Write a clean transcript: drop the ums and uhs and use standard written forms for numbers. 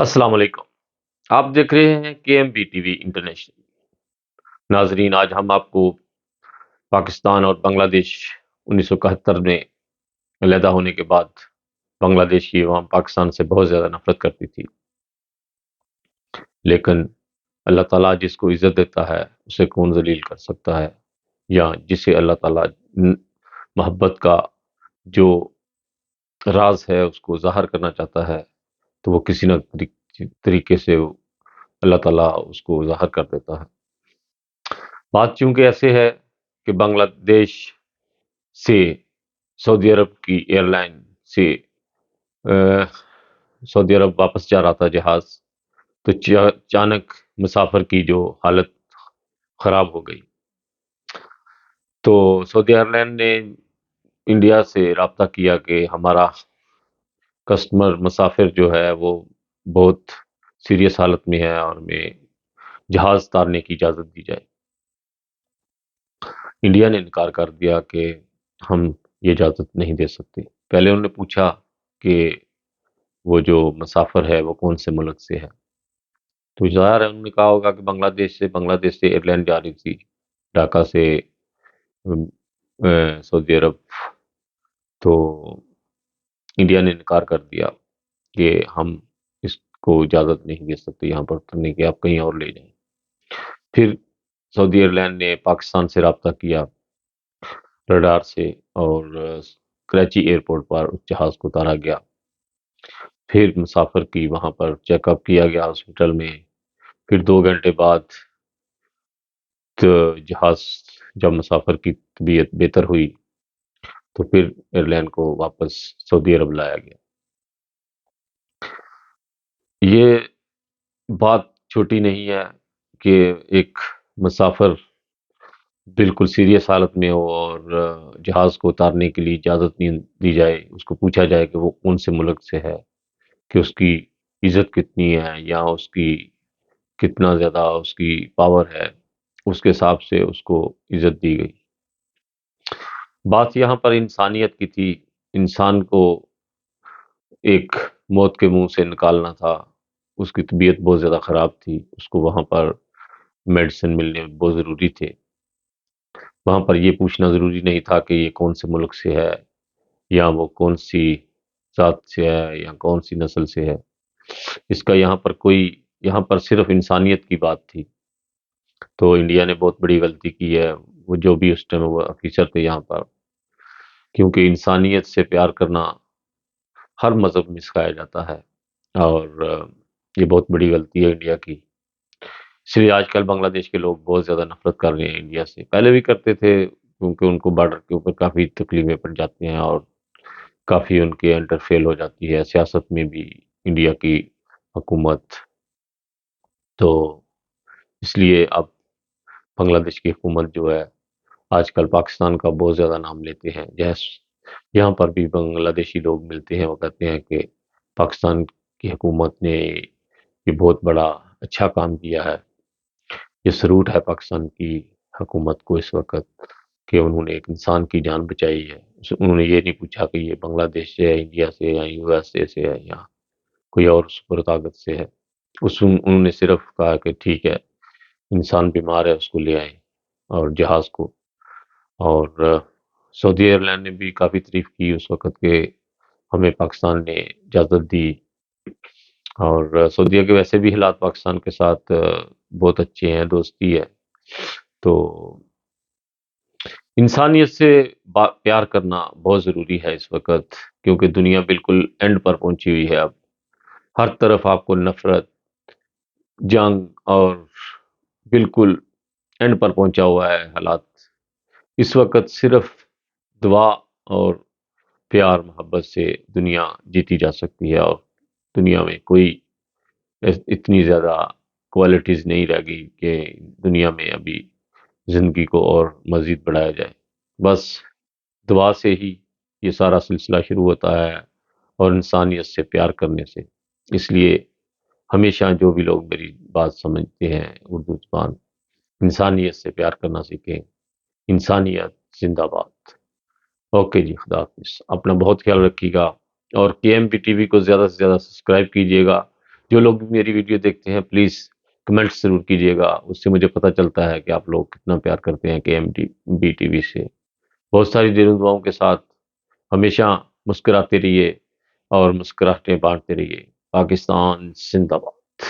السلام علیکم۔ آپ دیکھ رہے ہیں کے M B T V international. ناظرین، آج ہم آپ کو پاکستان اور بنگلہ دیش 1971 میں علیحدہ ہونے کے بعد بنگلہ دیش کی عوام پاکستان سے بہت زیادہ نفرت کرتی تھی، لیکن اللہ تعالیٰ جس کو عزت دیتا ہے اسے کون ذلیل کر سکتا ہے، یا جسے اللہ تعالیٰ محبت کا جو راز ہے اس کو ظاہر کرنا چاہتا ہے تو وہ کسی نہ طریقے سے اللہ تعالیٰ اس کو ظاہر کر دیتا ہے۔ بات چونکہ ایسے ہے کہ بنگلہ دیش سے سعودی عرب کی ایئر لائن سے سعودی عرب واپس جا رہا تھا جہاز، تو اچانک مسافر کی جو حالت خراب ہو گئی، تو سعودی ایئر لائن نے انڈیا سے رابطہ کیا کہ ہمارا کسٹمر مسافر جو ہے وہ بہت سیریس حالت میں ہے اور ہمیں جہاز اتارنے کی اجازت دی جائے۔ انڈیا نے انکار کر دیا کہ ہم یہ اجازت نہیں دے سکتے۔ پہلے انہوں نے پوچھا کہ وہ جو مسافر ہے وہ کون سے ملک سے ہے، تو ظاہر ہے انہوں نے کہا ہوگا کہ بنگلہ دیش سے ایئر لائن جا رہی تھی ڈھاکہ سے سعودی عرب، تو انڈیا نے انکار کر دیا کہ ہم اس کو اجازت نہیں دے سکتے یہاں پر اترنے کی، آپ کہیں اور لے جائیں۔ پھر سعودی ایئر لائن نے پاکستان سے رابطہ کیا رڈار سے، اور کراچی ایئرپورٹ پر اس جہاز کو اتارا گیا۔ پھر مسافر کی وہاں پر چیک اپ کیا گیا ہاسپٹل میں۔ پھر 2 گھنٹے بعد جہاز جب مسافر کی طبیعت بہتر ہوئی تو پھر ایئر لائن کو واپس سعودی عرب لایا گیا۔ یہ بات چھوٹی نہیں ہے کہ ایک مسافر بالکل سیریس حالت میں ہو اور جہاز کو اتارنے کے لیے اجازت نہیں دی جائے، اس کو پوچھا جائے کہ وہ کون سے ملک سے ہے، کہ اس کی عزت کتنی ہے یا اس کی کتنا زیادہ اس کی پاور ہے، اس کے حساب سے اس کو عزت دی گئی۔ بات یہاں پر انسانیت کی تھی۔ انسان کو ایک موت کے منہ سے نکالنا تھا، اس کی طبیعت بہت زیادہ خراب تھی، اس کو وہاں پر میڈیسن ملنے بہت ضروری تھے۔ وہاں پر یہ پوچھنا ضروری نہیں تھا کہ یہ کون سے ملک سے ہے یا وہ کون سی ذات سے ہے یا کون سی نسل سے ہے۔ اس کا یہاں پر صرف انسانیت کی بات تھی۔ تو انڈیا نے بہت بڑی غلطی کی ہے، وہ جو بھی اس ٹائم وہ افیسر تھے یہاں پر، کیونکہ انسانیت سے پیار کرنا ہر مذہب میں سکھایا جاتا ہے، اور یہ بہت بڑی غلطی ہے انڈیا کی۔ اس لیے آج کل بنگلہ دیش کے لوگ بہت زیادہ نفرت کر رہے ہیں انڈیا سے، پہلے بھی کرتے تھے کیونکہ ان کو بارڈر کے اوپر کافی تکلیفیں پڑ جاتی ہیں اور کافی ان کے انٹرفیل ہو جاتی ہے سیاست میں بھی انڈیا کی حکومت۔ تو اس لیے اب بنگلہ دیش کی حکومت جو ہے آج کل پاکستان کا بہت زیادہ نام لیتے ہیں۔ یہاں پر بھی بنگلہ دیشی لوگ ملتے ہیں، وہ کہتے ہیں کہ پاکستان کی حکومت نے یہ بہت بڑا اچھا کام کیا ہے۔ یہ سلوٹ ہے پاکستان کی حکومت کو اس وقت کہ انہوں نے ایک انسان کی جان بچائی ہے۔ انہوں نے یہ نہیں پوچھا کہ یہ بنگلہ دیش سے ہے، انڈیا سے یا یو ایس اے سے ہے یا کوئی اور سپر طاقت سے ہے۔ انہوں نے صرف کہا کہ ٹھیک ہے، انسان بیمار ہے، اس کو لے آئیں اور جہاز کو۔ اور سعودی ایئر لائن نے بھی کافی تعریف کی اس وقت کہ ہمیں پاکستان نے اجازت دی، اور سعودیہ کے ویسے بھی حالات پاکستان کے ساتھ بہت اچھے ہیں، دوستی ہے۔ تو انسانیت سے پیار کرنا بہت ضروری ہے اس وقت، کیونکہ دنیا بالکل اینڈ پر پہنچی ہوئی ہے۔ اب ہر طرف آپ کو نفرت، جنگ اور بالکل اینڈ پر پہنچا ہوا ہے حالات۔ اس وقت صرف دعا اور پیار محبت سے دنیا جیتی جا سکتی ہے، اور دنیا میں کوئی اتنی زیادہ کوالٹیز نہیں رہ گئی کہ دنیا میں ابھی زندگی کو اور مزید بڑھایا جائے۔ بس دعا سے ہی یہ سارا سلسلہ شروع ہوتا ہے، اور انسانیت سے پیار کرنے سے۔ اس لیے ہمیشہ جو بھی لوگ میری بات سمجھتے ہیں اردو زبان، انسانیت سے پیار کرنا سیکھیں۔ انسانیت زندہ باد۔ اوکے جی، خدا حافظ۔ اپنا بہت خیال رکھیے گا، اور کے ایم پی ٹی وی کو زیادہ سے زیادہ سبسکرائب کیجیے گا جو لوگ بھی میری ویڈیو دیکھتے ہیں پلیز کمنٹ ضرور کیجیے گا، اس سے مجھے پتہ چلتا ہے کہ آپ لوگ کتنا پیار کرتے ہیں بی ٹی وی سے۔ بہت ساری دیر دعاؤں کے ساتھ ہمیشہ مسکراتے رہیے اور مسکراہٹیں بانٹتے رہیے۔ پاکستان زندہ باد۔